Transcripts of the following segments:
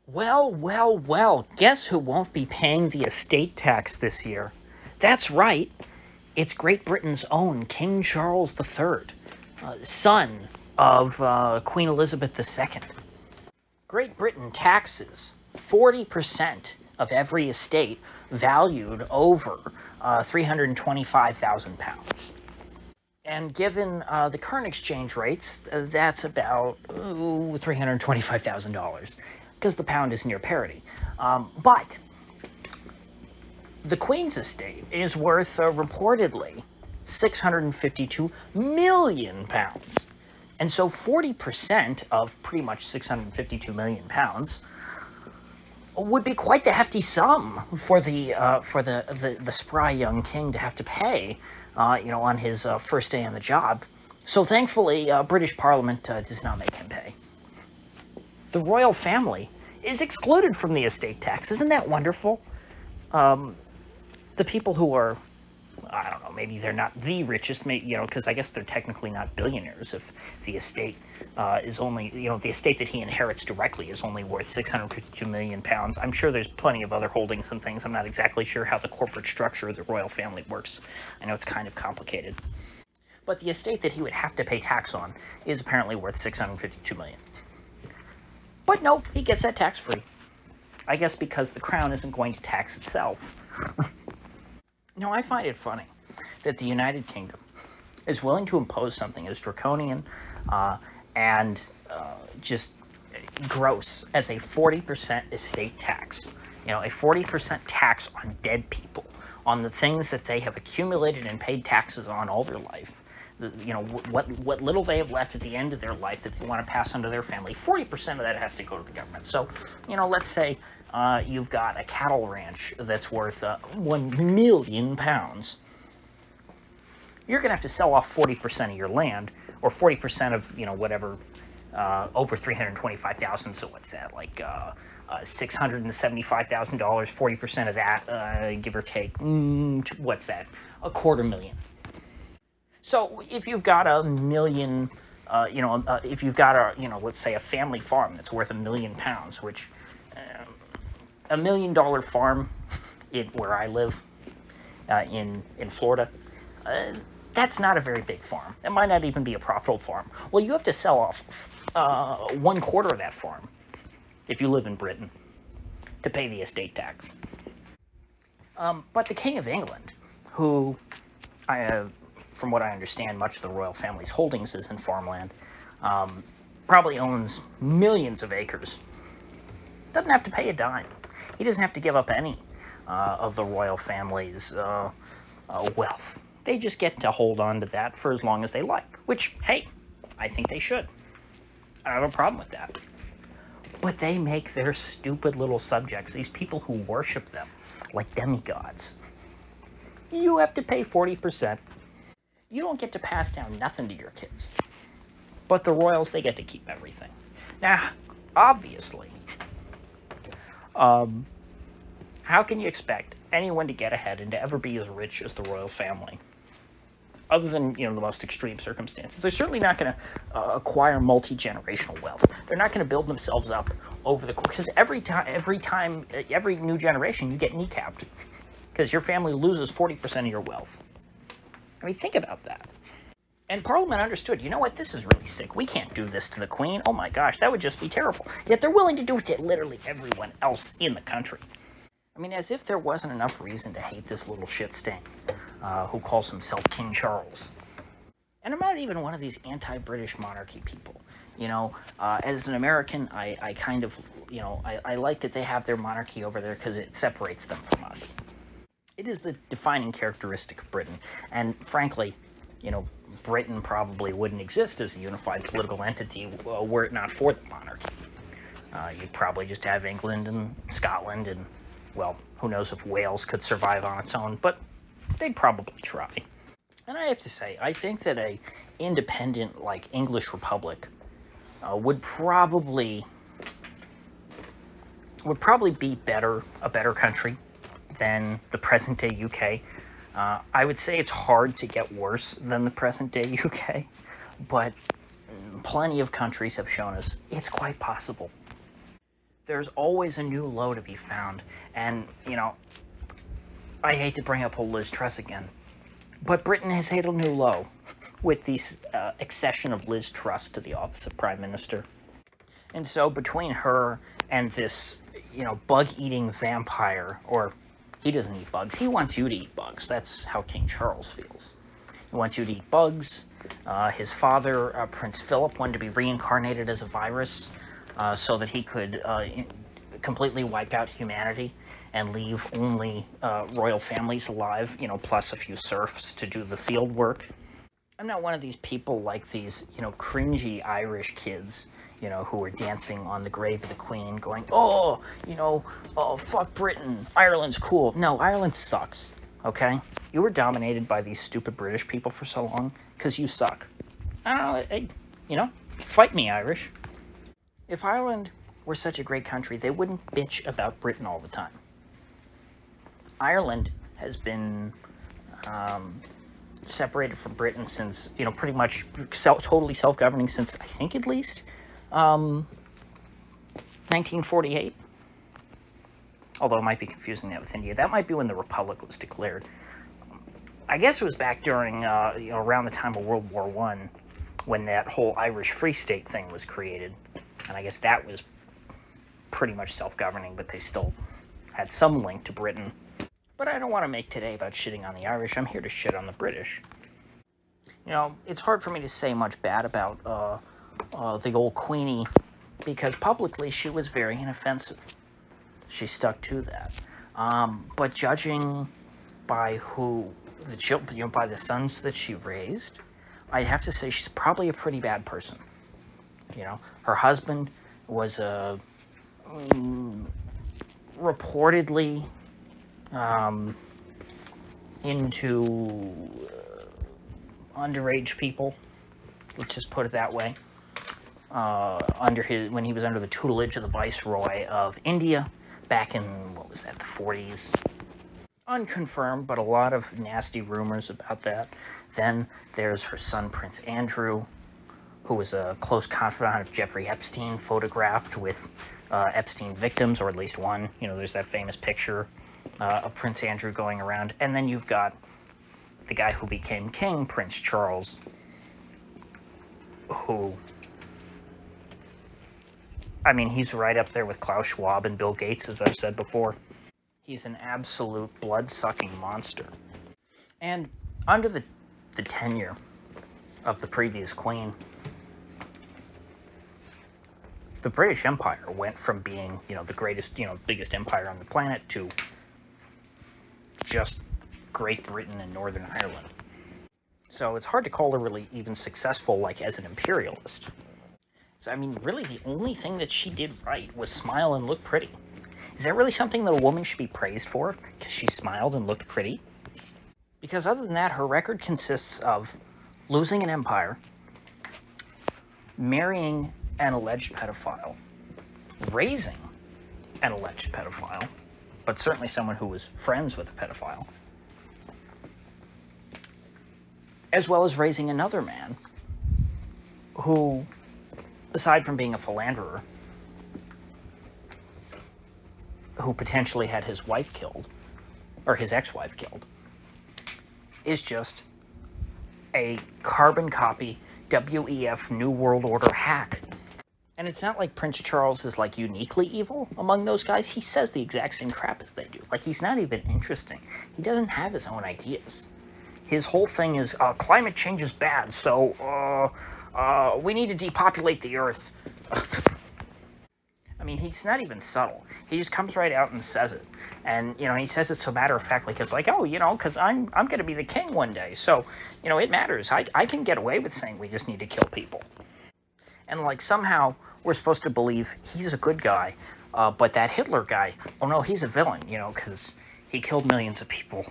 Well, well, well, guess who won't be paying the estate tax this year? That's right, it's Great Britain's own King Charles III, son of Queen Elizabeth II. Great Britain taxes 40% of every estate valued over £325,000. And given the current exchange rates, that's about $325,000 because the pound is near parity. But the Queen's estate is worth reportedly £652 million. And so 40% of pretty much £652 million would be quite the hefty sum for the spry young king to have to pay, on his first day on the job. So thankfully, British Parliament does not make him pay. The royal family is excluded from the estate tax. Isn't that wonderful? The people who are, I don't know, maybe they're not the richest, because I guess they're technically not billionaires if the estate is only, the estate that he inherits directly is only worth £652 million. I'm sure there's plenty of other holdings and things. I'm not exactly sure how the corporate structure of the royal family works. I know it's kind of complicated. But the estate that he would have to pay tax on is apparently worth $652 million. But no, he gets that tax-free. I guess because the crown isn't going to tax itself. I find it funny that the United Kingdom is willing to impose something as draconian and just gross as a 40% estate tax. A 40% tax on dead people, on the things that they have accumulated and paid taxes on all their life. What little they have left at the end of their life that they want to pass on to their family, 40% of that has to go to the government. So, let's say you've got a cattle ranch that's worth £1 million. You're going to have to sell off 40% of your land, or 40% of, whatever, over 325,000. So what's that, like $675,000, 40% of that, give or take, what's that, $250,000. So if you've got a million, if you've got let's say a family farm that's worth £1 million, which $1 million farm where I live in Florida, that's not a very big farm. It might not even be a profitable farm. Well, you have to sell off 1/4 of that farm if you live in Britain to pay the estate tax. But the King of England, who from what I understand, much of the royal family's holdings is in farmland, probably owns millions of acres, doesn't have to pay a dime. He doesn't have to give up any of the royal family's wealth. They just get to hold on to that for as long as they like, which, hey, I think they should. I don't have a problem with that. But they make their stupid little subjects, these people who worship them, like demigods. You have to pay 40%. You don't get to pass down nothing to your kids. But the royals, they get to keep everything. Now, obviously, how can you expect anyone to get ahead and to ever be as rich as the royal family? Other than, the most extreme circumstances. They're certainly not going to acquire multi-generational wealth. They're not going to build themselves up over the course. Because every new generation, you get kneecapped. Because your family loses 40% of your wealth. I mean, think about that. And Parliament understood, you know what, this is really sick. We can't do this to the Queen. Oh my gosh, that would just be terrible. Yet they're willing to do it to literally everyone else in the country. I mean, as if there wasn't enough reason to hate this little shit stain who calls himself King Charles. And I'm not even one of these anti-British monarchy people. As an American, I kind of, I like that they have their monarchy over there because it separates them from us. It is the defining characteristic of Britain. And frankly, Britain probably wouldn't exist as a unified political entity were it not for the monarchy. You'd probably just have England and Scotland and, well, who knows if Wales could survive on its own, but they'd probably try. And I have to say, I think that a independent, like, English republic would probably be a better country than the present-day UK. I would say it's hard to get worse than the present-day UK, but plenty of countries have shown us it's quite possible. There's always a new low to be found. And, I hate to bring up old Liz Truss again, but Britain has hit a new low with the accession of Liz Truss to the office of Prime Minister. And so between her and this, bug-eating vampire, or he doesn't eat bugs, he wants you to eat bugs. That's how King Charles feels. He wants you to eat bugs. His father, Prince Philip, wanted to be reincarnated as a virus so that he could completely wipe out humanity and leave only royal families alive, plus a few serfs to do the field work. I'm not one of these people like these, cringy Irish kids, who are dancing on the grave of the Queen going, oh, fuck Britain, Ireland's cool. No, Ireland sucks, okay? You were dominated by these stupid British people for so long because you suck. I don't know, fight me, Irish. If Ireland were such a great country, they wouldn't bitch about Britain all the time. Ireland has been separated from Britain since, pretty much totally self-governing since, I think at least, 1948. Although it might be confusing that with India. That might be when the Republic was declared. I guess it was back during, around the time of World War I, when that whole Irish Free State thing was created. And I guess that was pretty much self-governing, but they still had some link to Britain. But I don't want to make today about shitting on the Irish. I'm here to shit on the British. It's hard for me to say much bad about the old Queenie, because publicly she was very inoffensive. She stuck to that. But judging by the children, by the sons that she raised, I'd have to say she's probably a pretty bad person. Her husband was reportedly into underage people. Let's just put it that way. When he was under the tutelage of the Viceroy of India back in, the 40s. Unconfirmed, but a lot of nasty rumors about that. Then there's her son, Prince Andrew, who was a close confidant of Jeffrey Epstein, photographed with Epstein victims, or at least one. There's that famous picture of Prince Andrew going around. And then you've got the guy who became king, Prince Charles, who, he's right up there with Klaus Schwab and Bill Gates, as I've said before. He's an absolute blood-sucking monster. And under the tenure of the previous queen, the British Empire went from being, the greatest, biggest empire on the planet to just Great Britain and Northern Ireland. So it's hard to call her really even successful, as an imperialist. So, really the only thing that she did right was smile and look pretty. Is that really something that a woman should be praised for, because she smiled and looked pretty? Because other than that, her record consists of losing an empire, marrying an alleged pedophile, raising an alleged pedophile, but certainly someone who was friends with a pedophile, as well as raising another man who, aside from being a philanderer, who potentially had his wife killed, or his ex-wife killed, is just a carbon copy WEF New World Order hack. And it's not like Prince Charles is uniquely evil among those guys. He says the exact same crap as they do. He's not even interesting. He doesn't have his own ideas. His whole thing is climate change is bad, so we need to depopulate the earth. He's not even subtle. He just comes right out and says it. And, he says it so matter-of-factly, because because I'm going to be the king one day. So, it matters. I can get away with saying we just need to kill people. And, somehow we're supposed to believe he's a good guy. But that Hitler guy, oh no, he's a villain, because he killed millions of people.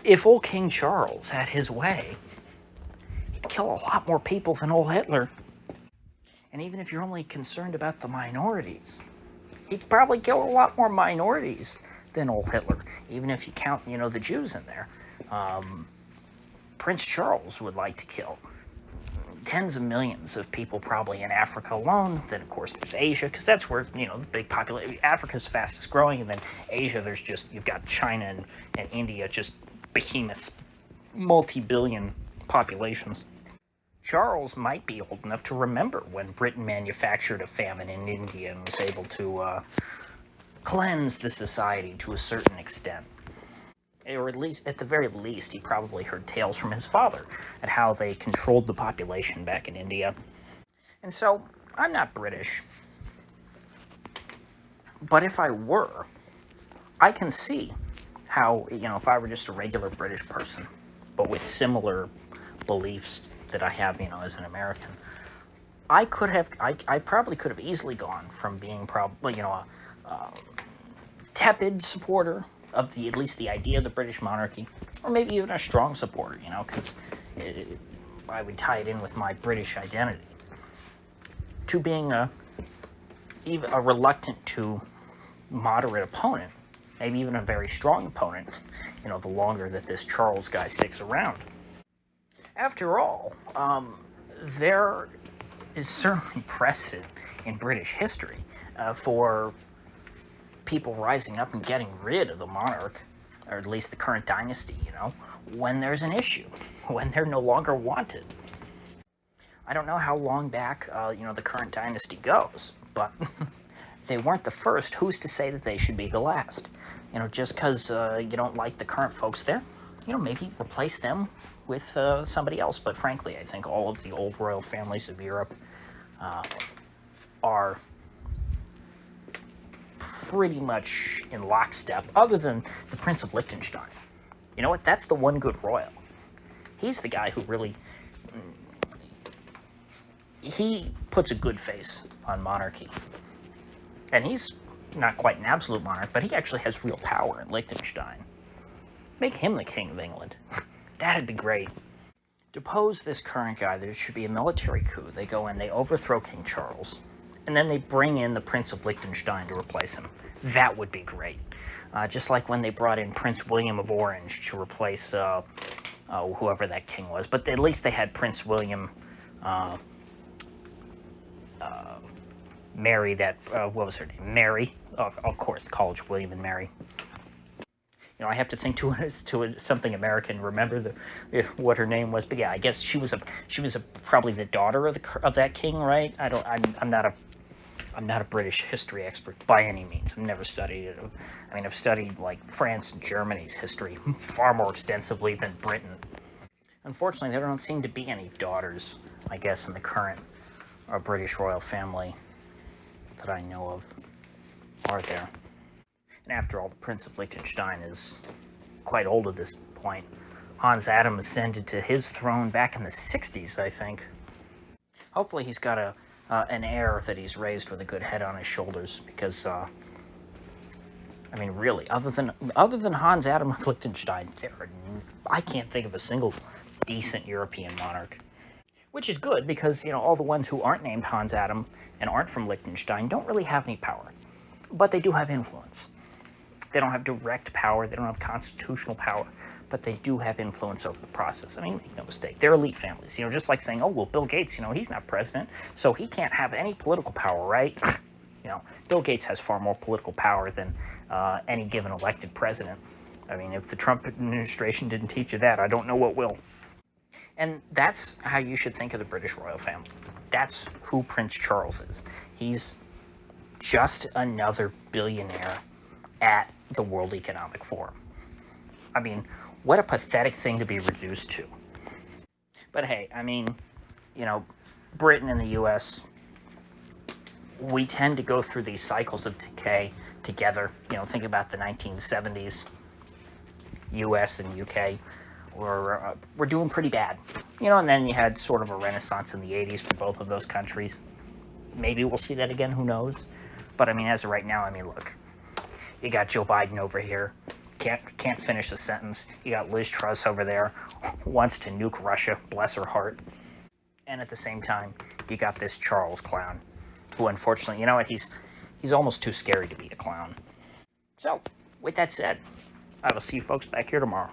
If old King Charles had his way, he'd kill a lot more people than old Hitler. And even if you're only concerned about the minorities, he'd probably kill a lot more minorities than old Hitler, even if you count, the Jews in there. Prince Charles would like to kill tens of millions of people probably in Africa alone. Then, of course, there's Asia, because that's where, the big population. Africa's fastest growing, and then Asia, you've got China and India, just behemoths, multi-billion populations. Charles might be old enough to remember when Britain manufactured a famine in India and was able to cleanse the society to a certain extent. Or at the very least, he probably heard tales from his father at how they controlled the population back in India. And so, I'm not British, but if I were, I can see how, if I were just a regular British person, but with similar beliefs that I have, as an American, I probably could have easily gone from being a tepid supporter of at least the idea of the British monarchy, or maybe even a strong supporter, because I would tie it in with my British identity, to being even a reluctant to moderate opponent, maybe even a very strong opponent, the longer that this Charles guy sticks around. After all, there is certainly precedent in British history for people rising up and getting rid of the monarch, or at least the current dynasty, when there's an issue, when they're no longer wanted. I don't know how long back, the current dynasty goes, but they weren't the first. Who's to say that they should be the last? Just because you don't like the current folks there, maybe replace them with somebody else. But frankly, I think all of the old royal families of Europe are pretty much in lockstep, other than the Prince of Liechtenstein. You know what? That's the one good royal. He's the guy who really... he puts a good face on monarchy. And he's not quite an absolute monarch, but he actually has real power in Liechtenstein. Make him the King of England. That'd be great. Depose this current guy. There should be a military coup. They go in, they overthrow King Charles, and then they bring in the Prince of Liechtenstein to replace him. That would be great. Just like when they brought in Prince William of Orange to replace whoever that king was. But at least they had Prince William Mary, what was her name? Mary, of course, College William and Mary. I have to think to something American. Remember what her name was, but yeah, I guess she was probably the daughter of that king, right? I'm not a British history expert by any means. I've never studied it. I mean, I've studied like France and Germany's history far more extensively than Britain. Unfortunately, there don't seem to be any daughters, I guess, in the current British royal family that I know of, are there? And after all, the Prince of Liechtenstein is quite old at this point. Hans Adam ascended to his throne back in the 60s, I think. Hopefully he's got an heir that he's raised with a good head on his shoulders, because, I mean, really, other than Hans Adam of Liechtenstein, I can't think of a single decent European monarch. Which is good, because, all the ones who aren't named Hans Adam and aren't from Liechtenstein don't really have any power. But they do have influence. They don't have direct power, they don't have constitutional power, but they do have influence over the process. I mean, make no mistake, they're elite families. Just like saying, oh, well, Bill Gates, he's not president, so he can't have any political power, right? Bill Gates has far more political power than any given elected president. I mean, if the Trump administration didn't teach you that, I don't know what will. And that's how you should think of the British royal family. That's who Prince Charles is. He's just another billionaire at the World Economic Forum. I mean, what a pathetic thing to be reduced to. But hey, I mean, Britain and the U.S., we tend to go through these cycles of decay together. Think about the 1970s, U.S. and U.K., we're doing pretty bad. And then you had sort of a renaissance in the 80s for both of those countries. Maybe we'll see that again, who knows? But I mean, as of right now, look, you got Joe Biden over here, can't finish a sentence. You got Liz Truss over there, wants to nuke Russia, bless her heart. And at the same time, you got this Charles clown, who unfortunately, he's almost too scary to be a clown. So, with that said, I will see you folks back here tomorrow.